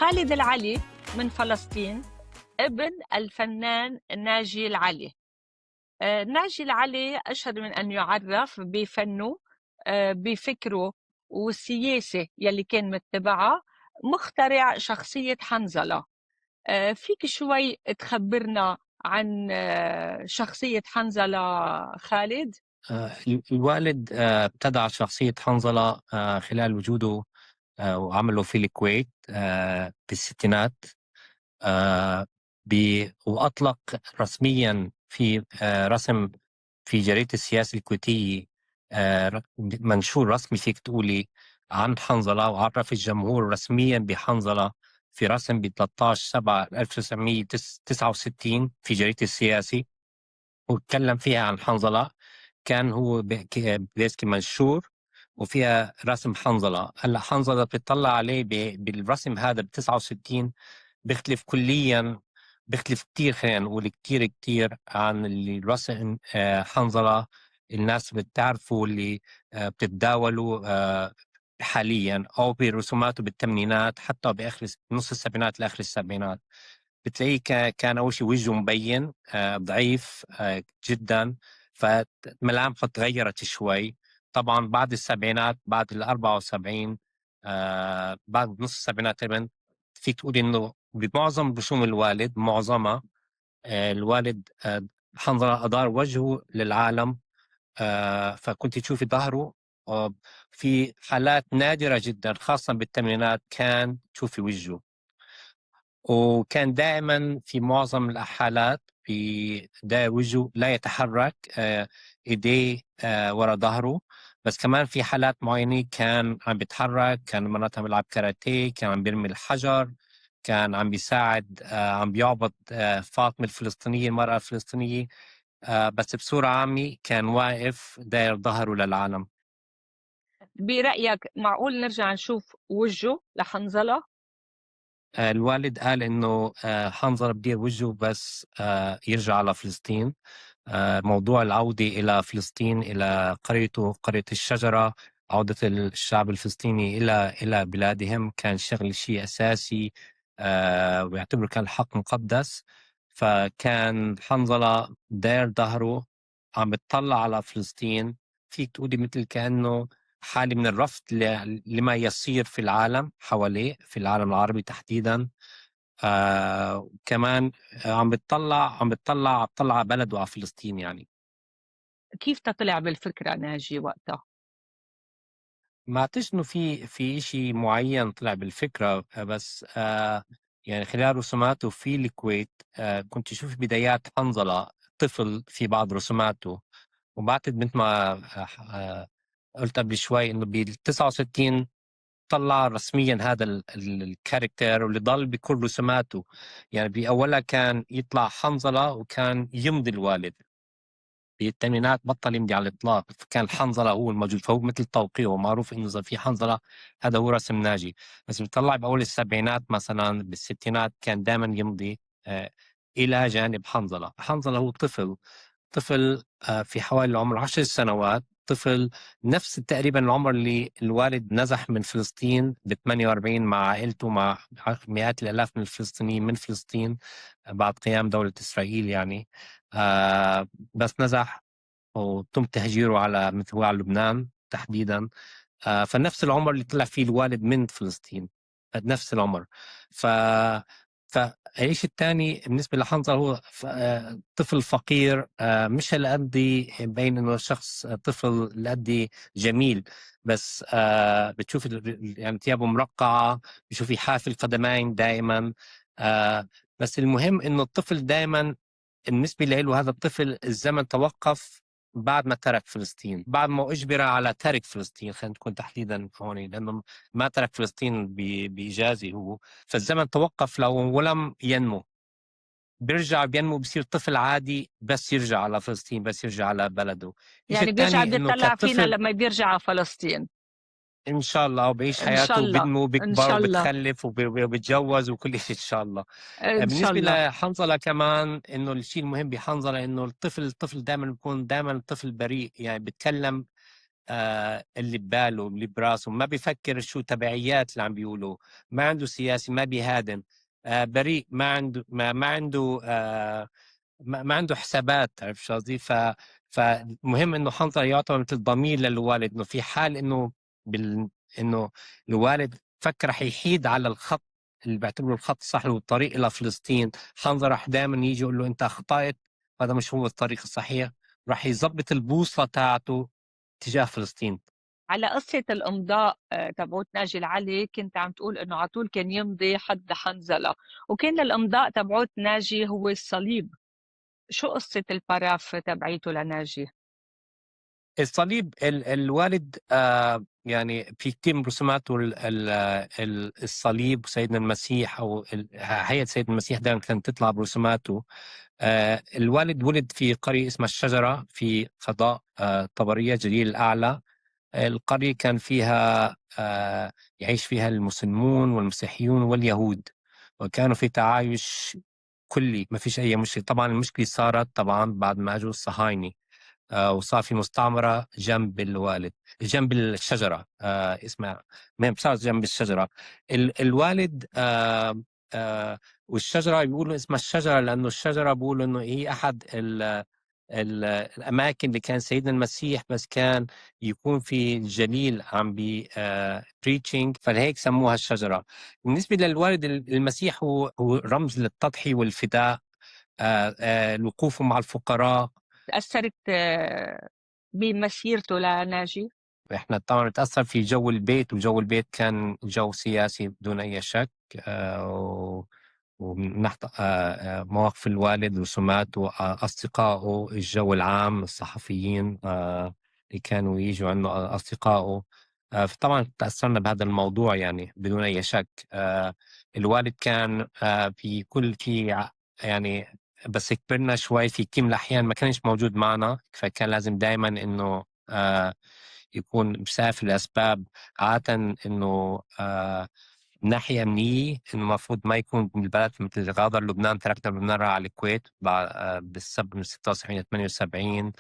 خالد العلي من فلسطين، ابن الفنان ناجي العلي. ناجي العلي أشهر من أن يعرف بفنه، بفكره والسياسة يلي كان متبعها، مخترع شخصية حنظلة. فيك شوي تخبرنا عن شخصية حنظلة خالد؟ الوالد ابتدع شخصية حنظلة خلال وجوده وعمله في الكويت في الستينات. وأطلق رسميا في رسم في جريدة السياسة الكويتية، منشور رسمي فيك تقولي عن حنظلة، وعرف الجمهور رسميا بحنظلة في رسم ب 13/7/1969 في جريدة السياسي، وتكلم فيها عن حنظلة. كان هو بيسكي منشور وفيها رسم حنظلة. هلا حنظلة بتطلع عليه بالرسم هذا ب 69 بيختلف كليا، بيختلف كتير، خلينا نقول كتير عن اللي رسم حنظلة الناس بتعرفوا، اللي بتتداولوا حاليا او برسوماته بالثمانينات، حتى باخر نص السبعينات لاخر السبعينات. بتلاقيه كان اول شيء وجهه مبين، ضعيف جدا، فملامحه تغيرت شوي. طبعا بعد السبعينات، بعد ال 74، بعد نص السبعينات تقريبا، فيك تقول انه بمعظم رسوم الوالد، معظمها الوالد حنظلة أدار وجهه للعالم. فكنت تشوفي ظهره. في حالات نادرة جدا خاصة بالثمانينات كان تشوفي وجهه، وكان دائما في معظم الحالات في داير وجهه لا يتحرك، ايديه ورا ظهره. بس كمان في حالات معينة كان عم بيتحرك، كان مرات عم بيلعب كاراتيه، كان عم بيرمي الحجر، كان عم بيساعد، عم بيعبط فاطمة الفلسطينية، المرأة الفلسطينية. بس بصورة عامة كان واقف داير ظهره للعالم. برأيك معقول نرجع نشوف وجهه لحنظلة؟ الوالد قال إنه حنظلة بدير وجهه بس يرجع على فلسطين. موضوع العودة إلى فلسطين، إلى قريته، قرية الشجرة، عودة الشعب الفلسطيني إلى بلادهم، كان شيء أساسي، ويعتبر كان حق مقدس. فكان حنظلة داير ظهره، عم بتطلع على فلسطين. فيك تقولي مثل كأنه حالة من الرفض لما يصير في العالم حواليه، في العالم العربي تحديدا. كمان عم بتطلع على بلده، على فلسطين يعني. كيف تطلع بالفكرة ناجي وقتها؟ ما اعتقدش انه في شيء معين طلع بالفكره، بس يعني خلال رسوماته في الكويت كنت اشوف بدايات حنظله طفل في بعض رسوماته. وبعتقد مثل ما قلت قبل شوي انه بال 69 طلع رسميا هذا الكاركتر، واللي ضل بكل رسوماته. يعني بأولها كان يطلع حنظلة وكان يمضي الوالد، بالثمانينات بطل يمضي على الإطلاق، فكان حنظلة هو الموجود، فهو مثل توقيعه معروف إنه إذا في حنظلة هذا هو رسم ناجي. بس بيطلع بأول السبعينات مثلا، بالستينات كان دائما يمضي إلى جانب حنظلة. حنظلة هو طفل في حوالي عمر 10 سنوات، طفل نفس تقريبا العمر اللي الوالد نزح من فلسطين ب 48 مع عائلته، مع مئات الآلاف من الفلسطينيين من فلسطين بعد قيام دولة إسرائيل يعني. بس نزح وتم تهجيره على مثل على لبنان تحديدا. فنفس العمر اللي طلع فيه الوالد من فلسطين، نفس العمر. ف فالشيء الثاني بالنسبة لحنظل، هو طفل فقير، مش هالقد مبين انه شخص طفل هالقد جميل. بس بتشوف يعني ثيابه مرقعة، بتشوفي حافي القدمين دائما. بس المهم انه الطفل دائما بالنسبة له، هذا الطفل الزمن توقف بعد ما ترك فلسطين، بعد ما أجبر على ترك فلسطين، خلينا نكون تحديدا هون، لأنه ما ترك فلسطين بإجازة هو. فالزمن توقف له ولم ينمو. بينمو، بصير طفل عادي، بس يرجع على فلسطين، بس يرجع على بلده. الشيء يعني بيرجع الثاني إنه بيطلع فينا كطفل لما بيرجع على فلسطين؟ ان شاء الله، وبيعيش ان شاء حياته، الله، وبينمو ان وبيكبر شاء الله، وبتخلف وبتجوز وكل شيء ان شاء الله. ان شاء بالنسبه الله. لحنظله كمان، انه الشيء المهم بحنظله انه الطفل دائما بيكون دائما طفل بريء، يعني بيتكلم اللي بباله اللي براسه، ما بيفكر شو تبعيات اللي عم بيقولوا، ما عنده سياسي، ما بيهادن، بريء، ما عنده ما عنده حسابات. عرفت شو قصدي؟ فمهم انه حنظله يعطي مثل ضمير للوالد، انه في حال انه انه الوالد فكر رح يحيد على الخط اللي بيعتبره الخط الصح والطريق الى فلسطين، حنظله رح دائما يجي يقول له انت اخطأت، هذا مش هو الطريق الصحيح، رح يظبط البوصله تاعته تجاه فلسطين. على قصة الإمضاء تبعوت ناجي العلي، كنت عم تقول إنه على طول كان يمضي حد حنزلة، وكان الإمضاء تبعوت ناجي هو الصليب. شو قصة الباراف تبعيته لناجي؟ الصليب الوالد يعني في كثير من رسوماته الصليب وسيدنا المسيح او هيئه سيدنا المسيح دائما كانت تطلع برسوماته. الوالد ولد في قرية اسمها الشجرة في قضاء طبرية جليل الأعلى. القرية كان فيها يعيش فيها المسلمون والمسيحيون واليهود، وكانوا في تعايش كلي، ما فيش أي مشكلة. طبعا المشكلة صارت طبعا بعد ما أجوا الصهاينة، وصار في مستعمرة جنب الوالد، جنب الشجرة اسمها، ما صارت جنب الشجرة. الوالد والشجرة بيقولوا اسمها الشجرة لأنه الشجرة بيقولوا إنه هي أحد الأماكن اللي كان سيدنا المسيح بس كان يكون في الجليل عم بي preaching، فلهيك سموها الشجرة. بالنسبة للوالد المسيح هو رمز للتضحية والفداء، الوقوف مع الفقراء. تأثرت بمسيرته لناجي؟ احنا طبعا نتأثر في جو البيت، وجو البيت كان جو سياسي بدون أي شك. ومن ناحية مواقف الوالد، رسوماته، أصدقائه، الجو العام، الصحفيين اللي كانوا يجوا عنه أصدقائه. فطبعا تأثرنا بهذا الموضوع يعني بدون أي شك. الوالد كان يعني بس كبرنا شوي في كم الأحيان ما كانش موجود معنا، فكان لازم دائما إنه يكون مسافر لأسباب عادة إنه ناحية أمنية، إنه المفروض ما يكون بالبلد، مثل غادر لبنان، تركنا لبنان راح على الكويت بالسب من 76 78.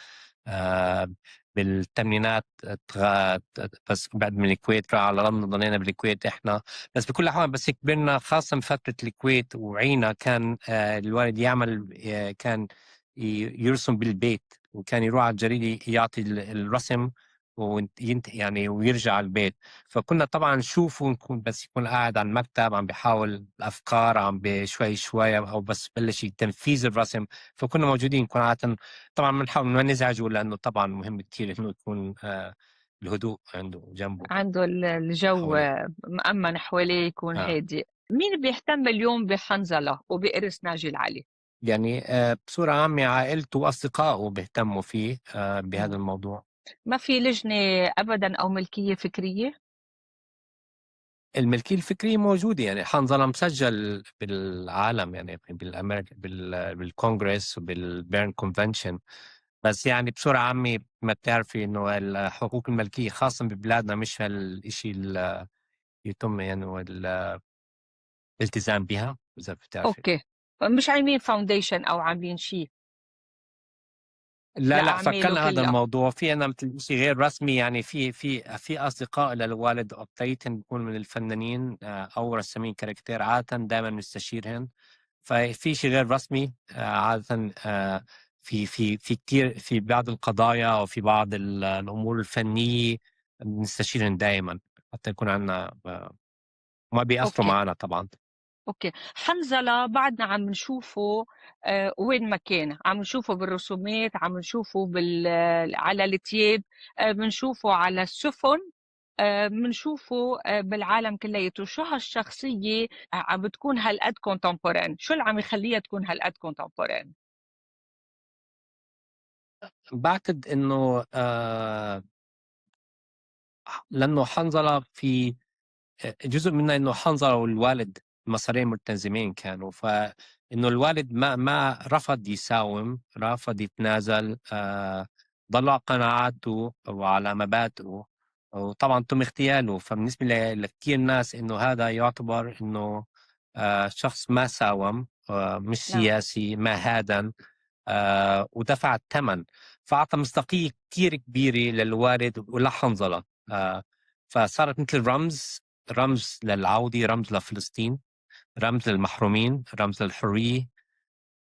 آه، بالثمانينات بس بعد من الكويت راح على لندن، ضلينا بالكويت احنا. بس بكل الاحوال بس كبرنا، خاصه بفتره الكويت وعينا، كان الوالد يعمل كان يرسم بالبيت، وكان يروح على الجريده يعطي الرسم يعني ويرجع على البيت. فكنا طبعا نشوفه، نكون بس يكون قاعد على المكتب عم بيحاول الافكار، عم بشوي شوي او بس بلش تنفيذ الرسم، فكنا موجودين. كنا عادة طبعا بنحاول ما نزعجه، لانه طبعا مهم كثير انه يكون الهدوء عنده جنبه عنده الجو حواليه. مأمن حواليه، يكون آه. هادي. مين بيهتم اليوم بحنزلة وبإرث ناجي العلي؟ يعني بصورة عامة عائلته وأصدقائه بيهتموا فيه بهذا مم. الموضوع. ما في لجنة أبدا أو ملكية فكرية؟ الملكية الفكرية موجودة، يعني حنظلة مسجل بالعالم، يعني بالأمريكا بالكونغرس وبالبيرن كونفنشن. بس يعني بصورة عامة ما بتعرفي إنه الحقوق الملكية خاصة ببلادنا مش هالشيء اللي يتم يعني الالتزام بها، إذا بتعرفي. أوكي، مش عاملين فاونديشن أو عاملين شيء لا لا، لأعماله فكرنا هذا كلها؟ الموضوع في أنا مثل شيء غير رسمي، يعني في أصدقاء للوالد أكثريتهم بيكون من الفنانين أو رسامين كاريكاتير، عادة دائما نستشيرهم. ففي شيء غير رسمي عادة في كثير في بعض القضايا أو في بعض الأمور الفنية بنستشيرهم دائما حتى يكون عندنا ما بيأثروا أوكي. معنا طبعا. اوكي، حنظلة بعدنا عم نشوفه وين ما كان، عم نشوفه بالرسومات، عم نشوفه على التياب، بنشوفه على السفن، بنشوفه بالعالم كلياته. شو هالشخصية عم بتكون هالقد كونتمبورين؟ شو اللي عم يخليها تكون هالقد كونتمبورين؟ بعتقد إنه لأنه حنظلة في جزء منها انه حنظله والوالد مسارين ملتزمين كانوا، فانه الوالد ما رفض يساوم، رفض يتنازل، ضل على قناعاته وعلى مبادئه، وطبعا تم اغتياله. فبالنسبه لكثير ناس انه هذا يعتبر انه شخص ما ساوم، مش نعم. سياسي، ما هادن. ودفع الثمن، فأعطى مصداقية كتير كبيرة للوالد ولحنظلة. فصارت مثل رمز للعودة، رمز لفلسطين، رمز للمحرومين، رمز للحرية،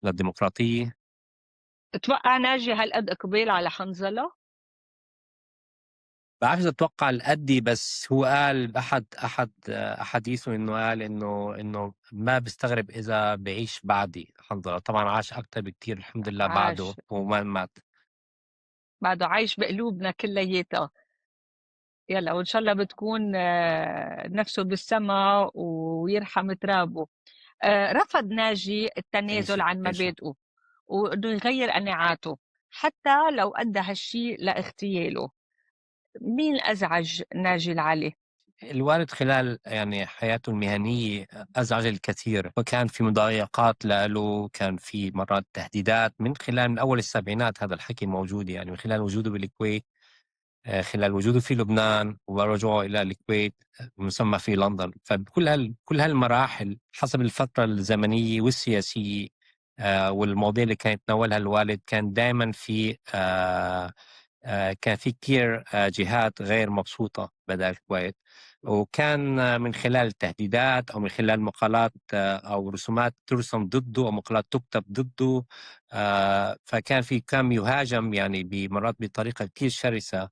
للديمقراطية. اتوقع ناجي هالقد قبيل على حنظلة؟ بعرفش إذا أتوقع الأدي، بس هو قال أحد أحاديثه إنه قال إنه ما بيستغرب إذا بعيش بعدي حنظلة. طبعا عاش أكتر بكتير الحمد لله بعده عاش، وما مات. بعده عايش بقلوبنا كلياتها. يلا، وإن شاء الله بتكون نفسه بالسما ويرحم ترابه. رفض ناجي التنازل عن عيشه. مبادئه وإنه يغير قناعاته حتى لو أدى هالشي لاغتياله. مين أزعج ناجي العلي؟ الوالد خلال يعني حياته المهنية أزعج الكثير، وكان في مضايقات له، كان في مرات تهديدات من أول السبعينات. هذا الحكي موجود يعني من خلال وجوده بالكويت، خلال وجوده في لبنان ورجوعه إلى الكويت، مسمى في لندن. كل هالمراحل حسب الفترة الزمنية والسياسية والمواضيع اللي كان يتناولها الوالد، كان دائما في كان في كثير جهات غير مبسوطة بدل الكويت. وكان من خلال تهديدات أو من خلال مقالات أو رسومات ترسم ضده أو مقالات تكتب ضده. كان يهاجم يعني بمرات بطريقة كثير شرسة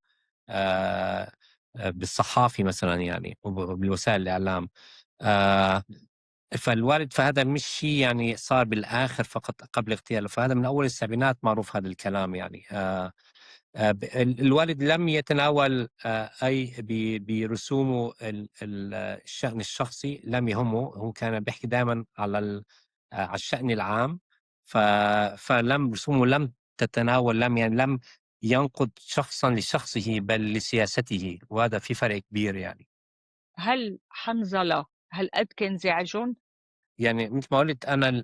بالصحافي مثلا يعني وبالوسائل الإعلام. آه، فالوالد، فهذا مش شيء يعني صار بالآخر فقط قبل اغتياله، فهذا من أول السبعينات معروف هذا الكلام يعني. الوالد لم يتناول برسومه الشأن الشخصي، لم يهمه. هو كان بيحكي دائما على الشأن العام. فلم رسومه لم تتناول، لم ينقد شخصا لشخصه بل لسياسته، وهذا في فرق كبير يعني. هل حنظلة هالقد كان زعجهم؟ يعني مثل ما قلت أنا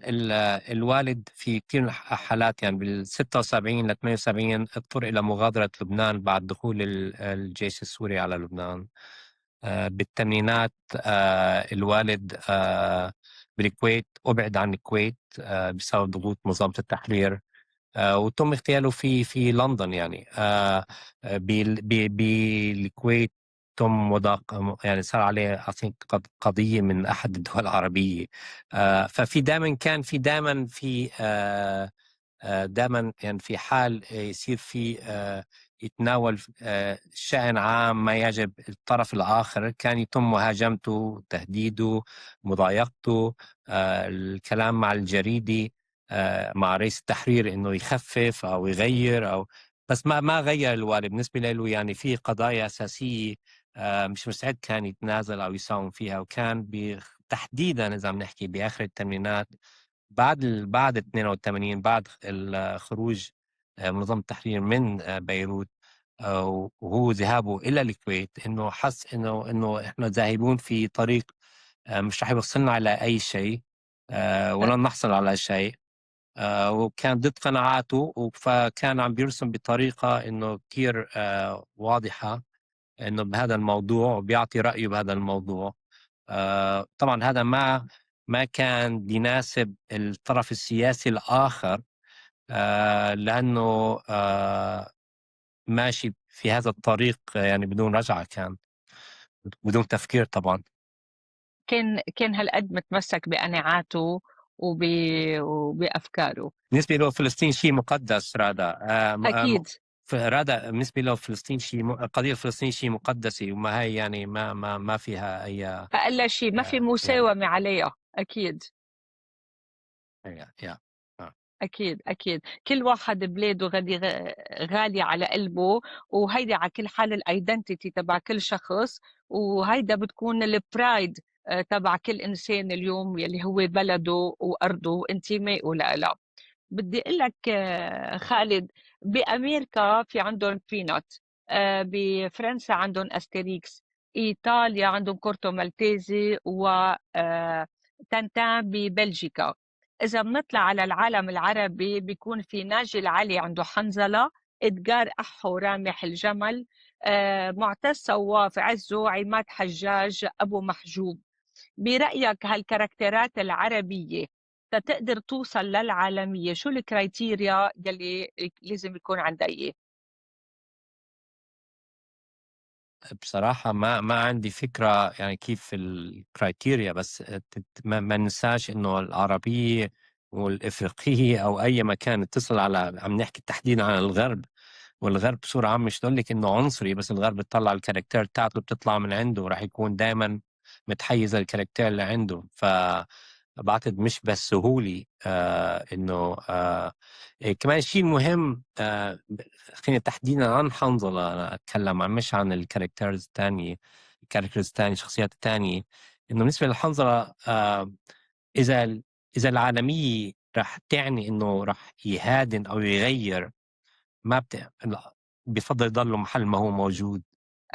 الوالد في كثير حالات يعني بال 76 ل 78 اضطر إلى مغادرة لبنان بعد دخول الجيش السوري على لبنان. بالثمانينات الوالد بالكويت أبعد عن الكويت بسبب ضغوط منظمة التحرير، وتم اغتياله في لندن يعني. بالكويت تم يعني صار عليه قضية من أحد الدول العربية. ففي دائما كان في دائما في دائما يعني في حال يصير في يتناول شأن عام ما يعجب الطرف الآخر، كان يتم مهاجمته، تهديده، مضايقته، الكلام مع الجريدة، مع رئيس التحرير انه يخفف او يغير او. بس ما غير الوالد بالنسبه له يعني في قضايا اساسيه مش مستعد كان يتنازل او يساوم فيها. وكان تحديدا اذا بنحكي باخر الثمانينات بعد 82 بعد الخروج منظمه التحرير من بيروت، وهو ذهابه الى الكويت، انه حس انه احنا ذاهبون في طريق مش رح يوصلنا على اي شيء ولن نحصل على شيء. وكان ضد قناعاته، فكان عم بيرسم بطريقة إنه كتير واضحة إنه بهذا الموضوع وبيعطي رأيه بهذا الموضوع. طبعا هذا ما كان بيناسب الطرف السياسي الآخر، لأنه ماشي في هذا الطريق يعني بدون رجعة، كان بدون تفكير طبعا. كان هالقد متمسك بقناعاته وبأفكاره. بالنسبة له فلسطين شيء مقدس رادا. أكيد. رادا بالنسبة له فلسطين القضية الفلسطينية شيء مقدسة، وما هي يعني ما فيها أي أقل شيء ما في يعني مساومة عليها. أكيد. يا أكيد أكيد، كل واحد بلاده غالي على قلبه، وهيدي على كل حال الايدنتيتي تبع كل شخص، وهيدا بتكون البرايد تبع كل إنسان اليوم يلي هو بلده وأرضه وانتمائه لها. بدي أقول لك خالد، بأمريكا في عندهم بينات، بفرنسا عندهم أستريكس، إيطاليا عندهم كورتو مالتيزي وتنتان ببلجيكا. إذا بنطلع على العالم العربي بيكون في ناجي العلي عنده حنظلة، إدغار أحو رامح الجمل، معتز صواف عزو عماد حجاج أبو محجوب. برأيك هالكاركترات العربية تتقدر توصل للعالمية؟ شو الكرايتيريا يلي لازم يكون عندها إياه؟ بصراحة ما عندي فكرة يعني كيف الكرايتيريا، بس ما ننساش إنه العربية والإفريقية أو أي مكان اتصل على، عم نحكي تحديدا عن الغرب، والغرب بصورة عامة مش نقول لك إنه عنصري، بس الغرب بتطلع الكاركتير بتاعته اللي بتطلع من عنده راح يكون دائما متحيز للكاركتير اللي عنده. بعتقد مش بالسهولة إنه كمان الشيء المهم خلينا تحديدا عن حنظلة أنا أتكلم عن، مش عن الكاركترز الثانية، الشخصيات الثانية. إنه بالنسبة للحنظلة إذا العالمية راح تعني إنه راح يهادن أو يغير، ما لا، بفضل يضل محل ما هو موجود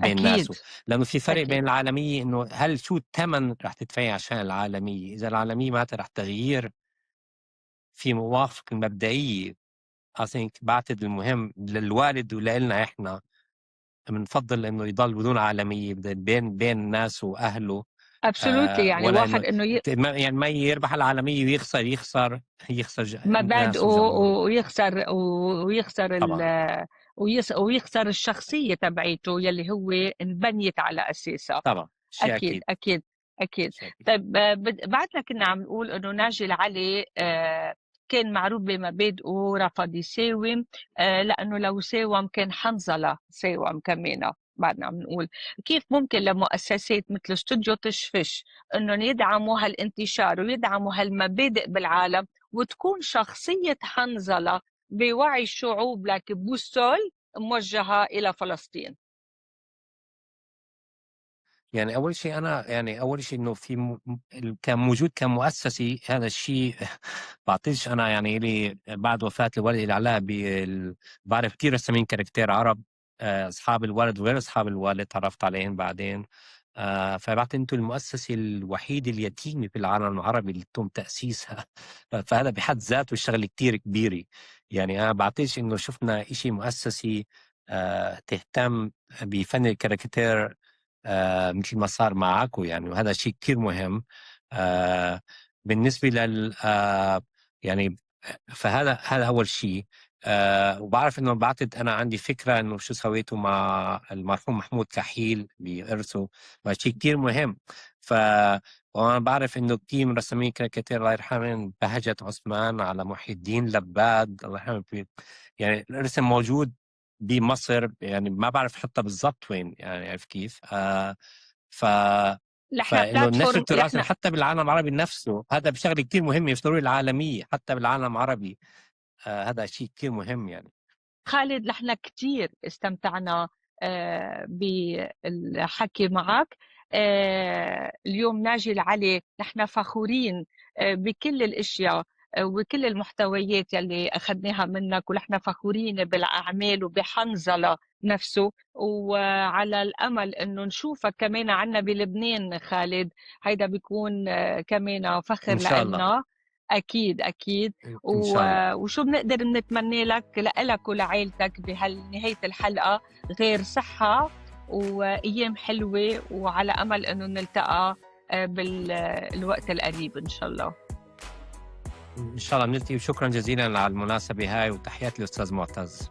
بين أكيد. ناسه. لأنه في فرق أكيد. بين العالمية، إنه هل شو الثمن راح تدفعي عشان العالمية. إذا العالمية معناتها راح تغيير في مواقفك المبدئية، بعتقد المهم للوالد ولنا إحنا بنفضل إنه يضل بدون عالمية، بين ناسه وأهله. أبسولوتلي، يعني ولا إنه واحد إنه يعني ما يربح العالمية ويخسر مبادئه، ناسه وجمهوره. ويخسر طبعا. ويخسر الشخصية تبعيته يلي هو انبنيت على أساسها. طبعا شيء أكيد. أكيد. أكيد. أكيد. شيء أكيد. طيب، بعدنا كنا عم نقول إنه ناجي العلي كان معروف بمبادئه، رفض يساوم لأنه لو ساوم كان حنظلة ساوم كمان. بعدنا عم نقول كيف ممكن لمؤسسات مثل استوديو تشفش إنهم يدعموا هالانتشار ويدعموا هالمبادئ بالعالم، وتكون شخصية حنظلة بوعي الشعوب لك بوصل موجهة إلى فلسطين؟ يعني أول شيء إنه في كان موجود كمؤسسي هذا الشيء. بعطيش أنا يعني لي بعد وفاة الوالد اللي عليها بعرف كثير رسامين كاركتير عرب، أصحاب الولد وغير أصحاب الوالد تعرفت عليهم بعدين. فبعتقد أنتم المؤسسة الوحيدة اليتيمة في العالم العربي اللي تم تأسيسها. فهذا بحد ذاته شغلة كتير كبيرة. يعني أنا بعتقدش إنه شفنا إشي مؤسسي تهتم بفن الكاركتير مثل ما صار معاكم يعني، وهذا شيء كتير مهم. بالنسبة يعني فهذا أول شيء. وبعرف إنه بعتقد أنا عندي فكرة إنه شو سويته مع المرحوم محمود كحيل بإرثه، شيء كتير مهم. وأنا بعرف إنه كتير من رسامين كاريكاتير الله يرحمهم، بهجت عثمان على محي الدين لباد الله يرحمه، يعني الرسم موجود بمصر، يعني ما بعرف حتى بالضبط وين، يعني عارف كيف. ف نحن فانه نشر بلاتفورم، التراث نحن حتى بالعالم العربي نفسه، هذا بشغله كثير مهمه، يشتروا العالميه حتى بالعالم العربي. هذا شيء كثير مهم يعني. خالد، نحن كتير استمتعنا بالحكي معك. اليوم ناجي العلي نحن فخورين بكل الاشياء وكل المحتويات يلي اخذناها منك، ونحن فخورين بالاعمال وبحنظله نفسه، وعلى الامل انه نشوفك كمان عنا بلبنان خالد. هيدا بيكون كمان فخر ان شاء الله. لنا. اكيد. اكيد. ان شاء الله. وشو بنقدر نتمنى لك لك ولعائلتك بهالنهاية الحلقة غير صحة وأيام حلوة، وعلى أمل أنه نلتقى بالوقت القريب إن شاء الله. ان شاء الله بنلتقي، وشكرا جزيلا على المناسبه هاي، وتحياتي للاستاذ معتز.